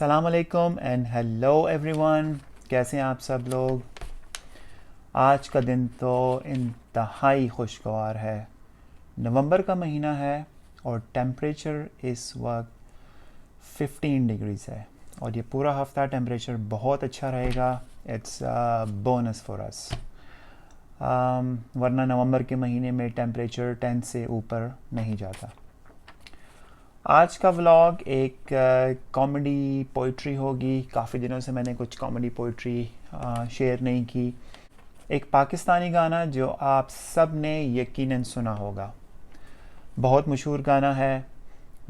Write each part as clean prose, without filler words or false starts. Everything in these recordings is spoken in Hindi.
अस्सलाम वालेकुम एंड हेलो एवरीवन। कैसे हैं आप सब लोग। आज का दिन तो इंतहाई खुशगवार है। नवंबर का महीना है और टेम्परेचर इस वक्त 15 डिग्रीज़ है और ये पूरा हफ्ता टेम्परेचर बहुत अच्छा रहेगा। It's bonus for us. वरना नवंबर के महीने में टेम्परेचर 10 से ऊपर नहीं जाता। आज का व्लॉग एक कॉमेडी पोइट्री होगी। काफ़ी दिनों से मैंने कुछ कॉमेडी पोइट्री शेयर नहीं की। एक पाकिस्तानी गाना जो आप सब ने यकीनन सुना होगा, बहुत मशहूर गाना है।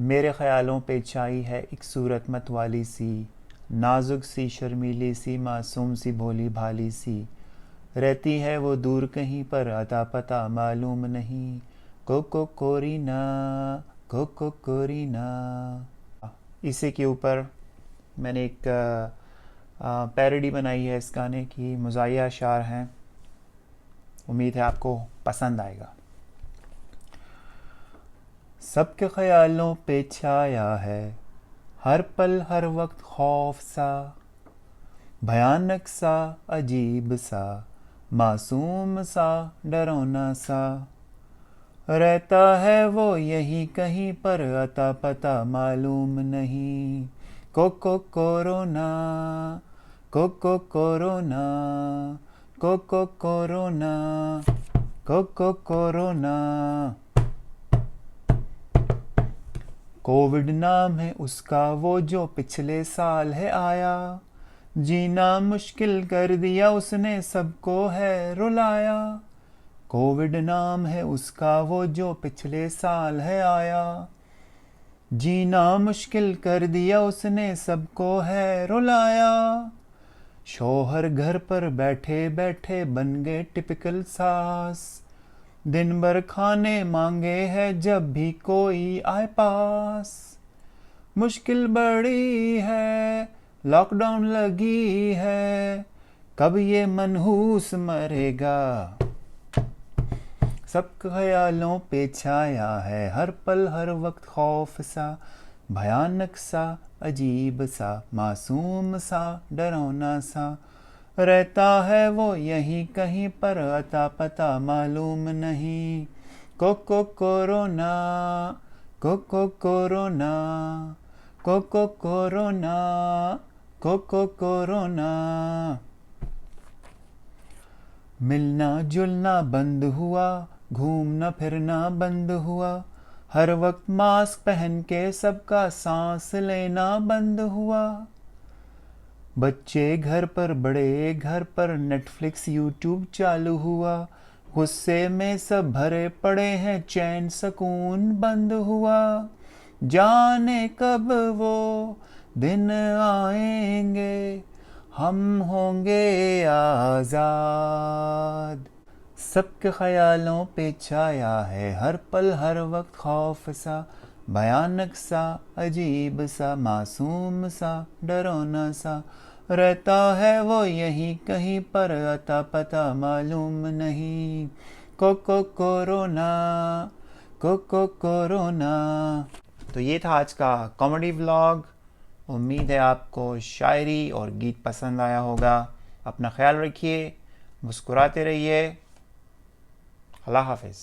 मेरे ख़यालों पे छाई है एक सूरत मत वाली सी, नाजुक सी शर्मीली सी मासूम सी भोली भाली सी, रहती है वो दूर कहीं पर अता पता मालूम नहीं, कोको कोरीना कोको कोरीना। इसी के ऊपर मैंने एक पैरोडी बनाई है इस गाने की। मज़ाहिया अशार हैं, उम्मीद है आपको पसंद आएगा। सबके ख्यालों पे छाया है हर पल हर वक्त खौफ सा, भयानक सा अजीब सा मासूम सा डरौना सा, रहता है वो यहीं कहीं पर अता पता मालूम नहीं, कोको कोरोना कोको कोरोना कोको कोरोना कोको कोरोना। कोविड नाम है उसका वो जो पिछले साल है आया, जीना मुश्किल कर दिया उसने सबको है रुलाया। कोविड नाम है उसका वो जो पिछले साल है आया, जीना मुश्किल कर दिया उसने सबको है रुलाया। शौहर घर पर बैठे बैठे बन गए टिपिकल सास, दिन भर खाने मांगे है जब भी कोई आए पास। मुश्किल बड़ी है लॉकडाउन लगी है, कब ये मनहूस मरेगा। सब ख्यालों पे छाया है हर पल हर वक्त खौफ सा, भयानक सा अजीब सा मासूम सा डरौना सा, रहता है वो यहीं कहीं पर अता पता मालूम नहीं, कोको कोरोना कोको कोरोना कोको कोरोना कोको कोरोना। मिलना जुलना बंद हुआ, घूमना फिरना बंद हुआ, हर वक्त मास्क पहन के सबका सांस लेना बंद हुआ। बच्चे घर पर बड़े घर पर नेटफ्लिक्स यूट्यूब चालू हुआ, गुस्से में सब भरे पड़े हैं चैन सुकून बंद हुआ। जाने कब वो दिन आएंगे हम होंगे आज़ाद। सबके ख्यालों पे छाया है हर पल हर वक्त खौफ सा, भयानक सा अजीब सा मासूम सा डरौना सा, रहता है वो यहीं कहीं पर अता पता मालूम नहीं, कोको कोरोना कोको कोरोना। तो ये था आज का कॉमेडी व्लॉग। उम्मीद है आपको शायरी और गीत पसंद आया होगा। अपना ख्याल रखिए, मुस्कुराते रहिए। अल्लाह हाफ़िज़।